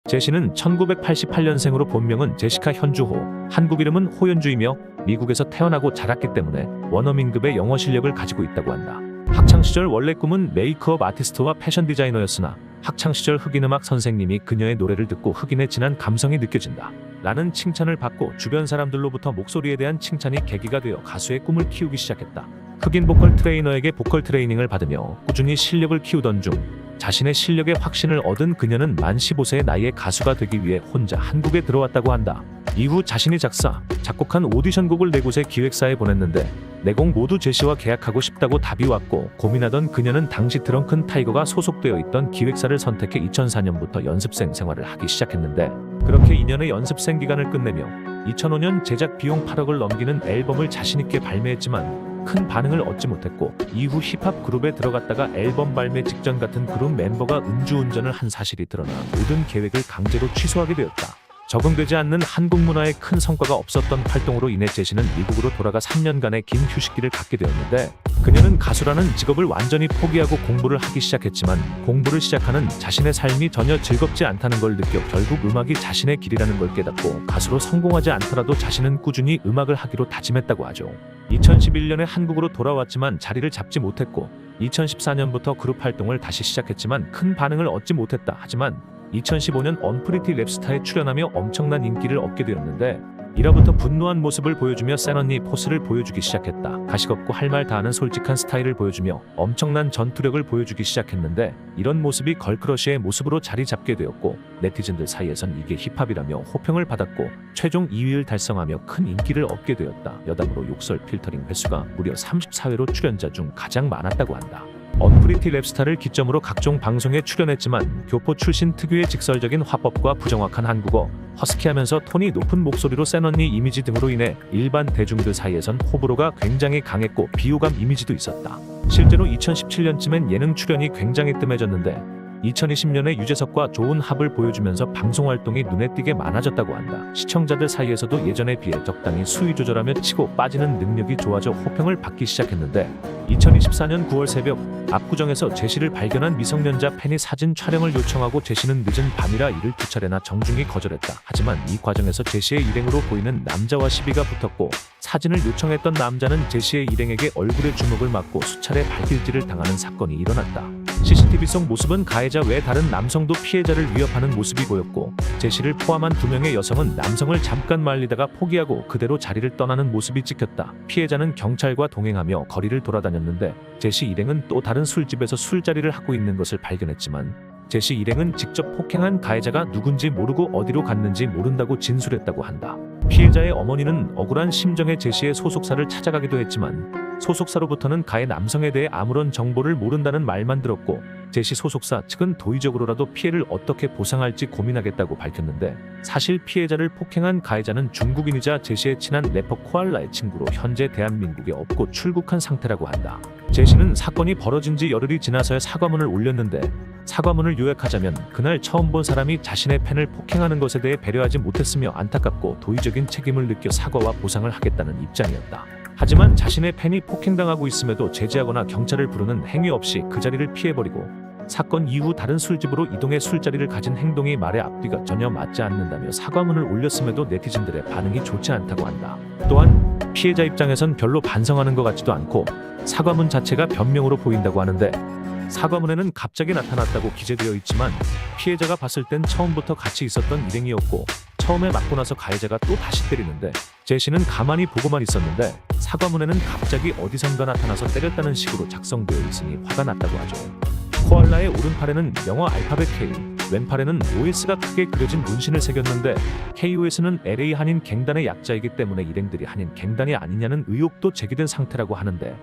제시는 1988년생으로 본명은 제시카 현주호, 한국 이름은 호연주이며 미국에서 태어나고 자랐기 때문에 원어민급의 영어 실력을 가지고 있다고 한다. 학창시절 원래 꿈은 메이크업 아티스트와 패션 디자이너였으나 학창시절 흑인음악 선생님이 그녀의 노래를 듣고 흑인의 진한 감성이 느껴진다 라는 칭찬을 받고 주변 사람들로부터 목소리에 대한 칭찬이 계기가 되어 가수의 꿈을 키우기 시작했다. 흑인 보컬 트레이너에게 보컬 트레이닝을 받으며 꾸준히 실력을 키우던 중 자신의 실력에 확신을 얻은 그녀는 만 15세의 나이에 가수가 되기 위해 혼자 한국에 들어왔다고 한다. 이후 자신이 작사, 작곡한 오디션곡을 4곳의 기획사에 보냈는데 4곡 모두 제시와 계약하고 싶다고 답이 왔고 고민하던 그녀는 당시 드렁큰 타이거가 소속되어 있던 기획사를 선택해 2004년부터 연습생 생활을 하기 시작했는데 그렇게 2년의 연습생 기간을 끝내며 2005년 제작 비용 8억을 넘기는 앨범을 자신있게 발매했지만 큰 반응을 얻지 못했고 이후 힙합 그룹에 들어갔다가 앨범 발매 직전 같은 그룹 멤버가 음주운전을 한 사실이 드러나 모든 계획을 강제로 취소하게 되었다. 적응되지 않는 한국 문화에 큰 성과가 없었던 활동으로 인해 제시는 미국으로 돌아가 3년간의 긴 휴식기를 갖게 되었는데 그녀는 가수라는 직업을 완전히 포기하고 공부를 하기 시작했지만 공부를 시작하는 자신의 삶이 전혀 즐겁지 않다는 걸 느껴 결국 음악이 자신의 길이라는 걸 깨닫고 가수로 성공하지 않더라도 자신은 꾸준히 음악을 하기로 다짐했다고 하죠. 2011년에 한국으로 돌아왔지만 자리를 잡지 못했고 2014년부터 그룹 활동을 다시 시작했지만 큰 반응을 얻지 못했다. 하지만 2015년 언프리티 랩스타에 출연하며 엄청난 인기를 얻게 되었는데 1화부터 분노한 모습을 보여주며 센 언니 포스를 보여주기 시작했다. 가식 없고 할 말 다하는 솔직한 스타일을 보여주며 엄청난 전투력을 보여주기 시작했는데 이런 모습이 걸크러쉬의 모습으로 자리 잡게 되었고 네티즌들 사이에선 이게 힙합이라며 호평을 받았고 최종 2위를 달성하며 큰 인기를 얻게 되었다. 여담으로 욕설 필터링 횟수가 무려 34회로 출연자 중 가장 많았다고 한다. 언프리티 랩스타를 기점으로 각종 방송에 출연했지만 교포 출신 특유의 직설적인 화법과 부정확한 한국어, 허스키하면서 톤이 높은 목소리로 센 언니 이미지 등으로 인해 일반 대중들 사이에선 호불호가 굉장히 강했고 비호감 이미지도 있었다. 실제로 2017년쯤엔 예능 출연이 굉장히 뜸해졌는데 2020년에 유재석과 좋은 합을 보여주면서 방송활동이 눈에 띄게 많아졌다고 한다. 시청자들 사이에서도 예전에 비해 적당히 수위 조절하며 치고 빠지는 능력이 좋아져 호평을 받기 시작했는데 2024년 9월 새벽 압구정에서 제시를 발견한 미성년자 팬이 사진 촬영을 요청하고 제시는 늦은 밤이라 이를 2차례나 정중히 거절했다. 하지만 이 과정에서 제시의 일행으로 보이는 남자와 시비가 붙었고 사진을 요청했던 남자는 제시의 일행에게 얼굴에 주먹을 맞고 수차례 발길질을 당하는 사건이 일어났다. CCTV 속 모습은 가해자 외 다른 남성도 피해자를 위협하는 모습이 보였고 제시를 포함한 2명의 여성은 남성을 잠깐 말리다가 포기하고 그대로 자리를 떠나는 모습이 찍혔다. 피해자는 경찰과 동행하며 거리를 돌아다녔는데 제시 일행은 또 다른 술집에서 술자리를 하고 있는 것을 발견했지만 제시 일행은 직접 폭행한 가해자가 누군지 모르고 어디로 갔는지 모른다고 진술했다고 한다. 피해자의 어머니는 억울한 심정에 제시의 소속사를 찾아가기도 했지만 소속사로부터는 가해 남성에 대해 아무런 정보를 모른다는 말만 들었고 제시 소속사 측은 도의적으로라도 피해를 어떻게 보상할지 고민하겠다고 밝혔는데 사실 피해자를 폭행한 가해자는 중국인이자 제시의 친한 래퍼 코알라의 친구로 현재 대한민국에 없고 출국한 상태라고 한다. 제시는 사건이 벌어진 지 열흘이 지나서야 사과문을 올렸는데 사과문을 요약하자면 그날 처음 본 사람이 자신의 팬을 폭행하는 것에 대해 배려하지 못했으며 안타깝고 도의적인 책임을 느껴 사과와 보상을 하겠다는 입장이었다. 하지만 자신의 팬이 폭행당하고 있음에도 제지하거나 경찰을 부르는 행위 없이 그 자리를 피해버리고 사건 이후 다른 술집으로 이동해 술자리를 가진 행동이 말의 앞뒤가 전혀 맞지 않는다며 사과문을 올렸음에도 네티즌들의 반응이 좋지 않다고 한다. 또한 피해자 입장에선 별로 반성하는 것 같지도 않고 사과문 자체가 변명으로 보인다고 하는데 사과문에는 갑자기 나타났다고 기재되어 있지만 피해자가 봤을 땐 처음부터 같이 있었던 일행이었고 처음에 맞고 나서 가해자가 또 다시 때리는데 제시는 가만히 보고만 있었는데 사과문에는 갑자기 어디선가 나타나서 때렸다는 식으로 작성되어 있으니 화가 났다고 하죠. 코알라의 오른팔에는 영어 알파벳 K, 왼팔에는 OS가 크게 그려진 문신을 새겼는데 KOS는 LA 한인 갱단의 약자이기 때문에 일행들이 한인 갱단이 아니냐는 의혹도 제기된 상태라고 하는데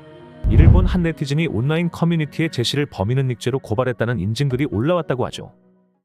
이를 본 한 네티즌이 온라인 커뮤니티에 제시를 범인은 닉죄로 고발했다는 인증글이 올라왔다고 하죠.